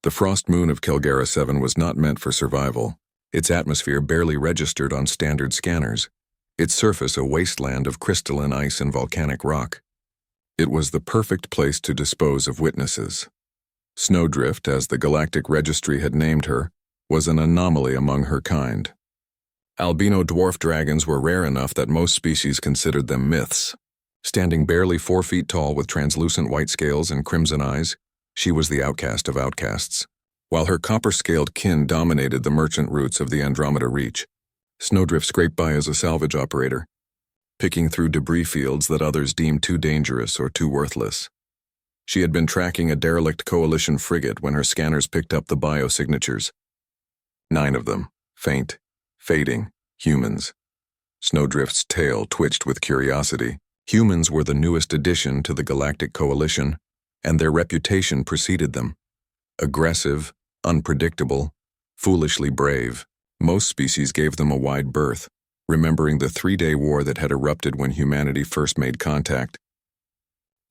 The frost moon of Kelgara 7 was not meant for survival. Its atmosphere barely registered on standard scanners, its surface a wasteland of crystalline ice and volcanic rock. It was the perfect place to dispose of witnesses. Snowdrift, as the Galactic Registry had named her, was an anomaly among her kind. Albino dwarf dragons were rare enough that most species considered them myths. Standing barely 4 feet tall with translucent white scales and crimson eyes, she was the outcast of outcasts. While her copper-scaled kin dominated the merchant routes of the Andromeda Reach, Snowdrift scraped by as a salvage operator, picking through debris fields that others deemed too dangerous or too worthless. She had been tracking a derelict Coalition frigate when her scanners picked up the biosignatures. 9 of them, faint, fading, humans. Snowdrift's tail twitched with curiosity. Humans were the newest addition to the Galactic Coalition, and their reputation preceded them. Aggressive, unpredictable, foolishly brave. Most species gave them a wide berth, remembering the 3-day war that had erupted when humanity first made contact.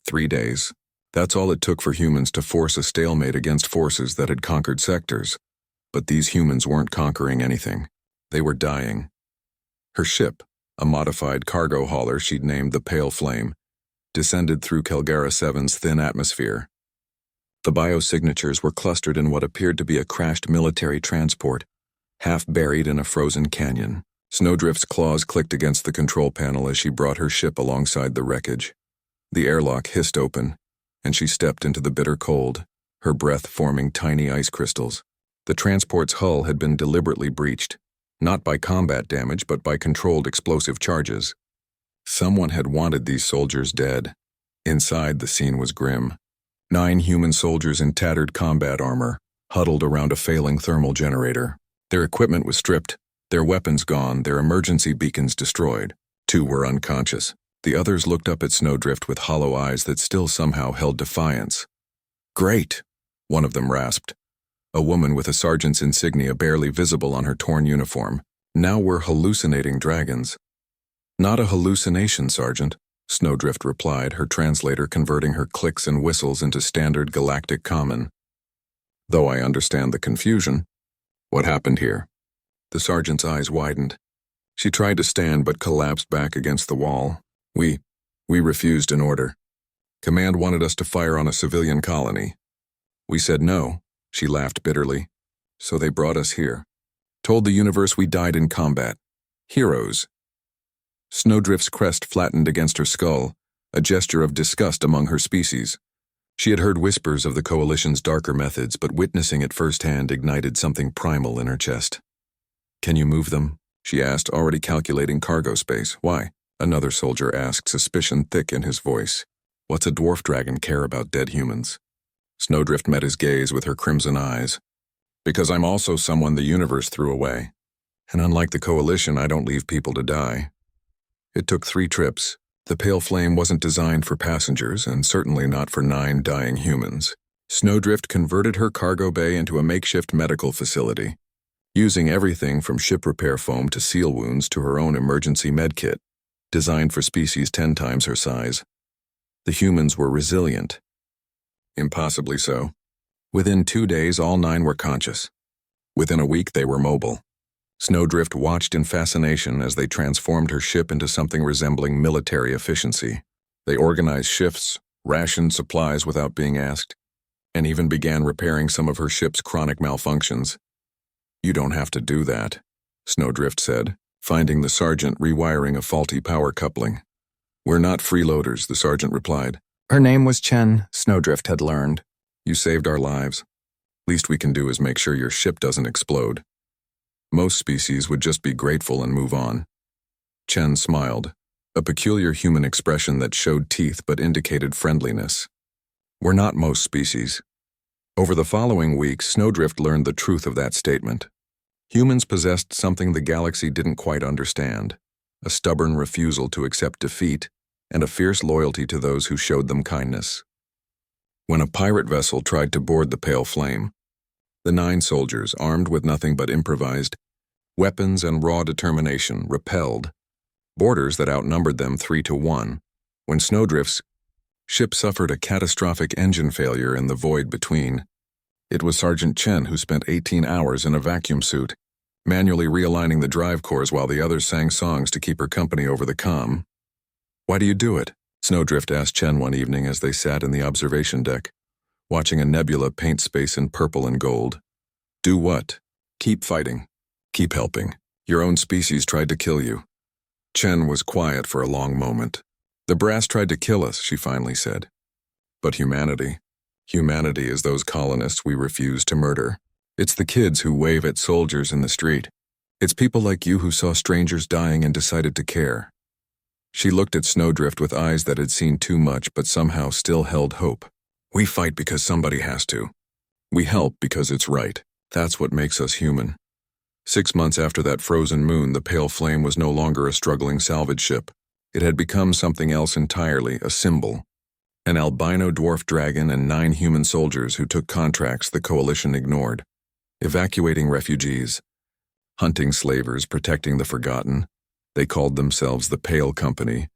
3 days. That's all it took for humans to force a stalemate against forces that had conquered sectors. But these humans weren't conquering anything. They were dying. Her ship, a modified cargo hauler she'd named the Pale Flame, descended through Kelgara 7's thin atmosphere. The biosignatures were clustered in what appeared to be a crashed military transport, half buried in a frozen canyon. Snowdrift's claws clicked against the control panel as she brought her ship alongside the wreckage. The airlock hissed open, and she stepped into the bitter cold, her breath forming tiny ice crystals. The transport's hull had been deliberately breached, not by combat damage but by controlled explosive charges. Someone had wanted these soldiers dead. Inside, the scene was grim. 9 human soldiers in tattered combat armor, huddled around a failing thermal generator. Their equipment was stripped, their weapons gone, their emergency beacons destroyed. 2 were unconscious. The others looked up at Snowdrift with hollow eyes that still somehow held defiance. "Great," one of them rasped. A woman with a sergeant's insignia barely visible on her torn uniform. "Now we're hallucinating dragons." "Not a hallucination, Sergeant," Snowdrift replied, her translator converting her clicks and whistles into standard galactic common. "Though I understand the confusion. What happened here?" The sergeant's eyes widened. She tried to stand but collapsed back against the wall. We refused an order. Command wanted us to fire on a civilian colony. We said no," she laughed bitterly. "So they brought us here. Told the universe we died in combat. Heroes." Snowdrift's crest flattened against her skull, a gesture of disgust among her species. She had heard whispers of the Coalition's darker methods, but witnessing it firsthand ignited something primal in her chest. "Can you move them?" she asked, already calculating cargo space. "Why?" another soldier asked, suspicion thick in his voice. "What's a dwarf dragon care about dead humans?" Snowdrift met his gaze with her crimson eyes. "Because I'm also someone the universe threw away. And unlike the Coalition, I don't leave people to die." It took 3 trips. The Pale Flame wasn't designed for passengers, and certainly not for 9 dying humans. Snowdrift converted her cargo bay into a makeshift medical facility, using everything from ship repair foam to seal wounds to her own emergency medkit, designed for species 10 times her size. The humans were resilient. Impossibly so. Within 2 days, all 9 were conscious. Within a week, they were mobile. Snowdrift watched in fascination as they transformed her ship into something resembling military efficiency. They organized shifts, rationed supplies without being asked, and even began repairing some of her ship's chronic malfunctions. "You don't have to do that," Snowdrift said, finding the sergeant rewiring a faulty power coupling. "We're not freeloaders," the sergeant replied. Her name was Chen, Snowdrift had learned. "You saved our lives. Least we can do is make sure your ship doesn't explode." Most species would just be grateful and move on. Chen smiled, a peculiar human expression that showed teeth but indicated friendliness. "We're not most species." Over the following weeks, Snowdrift learned the truth of that statement. Humans possessed something the galaxy didn't quite understand, a stubborn refusal to accept defeat and a fierce loyalty to those who showed them kindness. When a pirate vessel tried to board the Pale Flame, the 9 soldiers, armed with nothing but improvised weapons and raw determination, repelled, boarders that outnumbered them 3 to 1, when Snowdrift's ship suffered a catastrophic engine failure in the void between. It was Sergeant Chen who spent 18 hours in a vacuum suit, manually realigning the drive cores while the others sang songs to keep her company over the comm. "Why do you do it?" Snowdrift asked Chen one evening as they sat in the observation deck, watching a nebula paint space in purple and gold. "Do what?" "Keep fighting. Keep helping. Your own species tried to kill you." Chen was quiet for a long moment. "The brass tried to kill us," she finally said. "But humanity is those colonists we refuse to murder. It's the kids who wave at soldiers in the street. It's people like you who saw strangers dying and decided to care." She looked at Snowdrift with eyes that had seen too much but somehow still held hope. "We fight because somebody has to. We help because it's right. That's what makes us human." 6 months after that frozen moon, the Pale Flame was no longer a struggling salvage ship. It had become something else entirely, a symbol. An albino dwarf dragon and 9 human soldiers who took contracts the Coalition ignored. Evacuating refugees, hunting slavers, protecting the forgotten. They called themselves the Pale Company,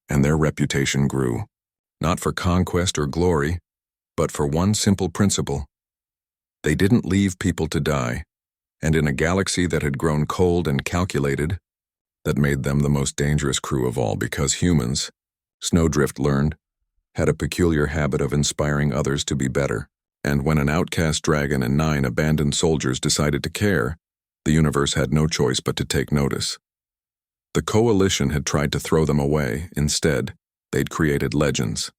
and their reputation grew. Not for conquest or glory, but for one simple principle. They didn't leave people to die, and in a galaxy that had grown cold and calculated, that made them the most dangerous crew of all because humans, Snowdrift learned, had a peculiar habit of inspiring others to be better. And when an outcast dragon and 9 abandoned soldiers decided to care, the universe had no choice but to take notice. The Coalition had tried to throw them away. Instead, they'd created legends.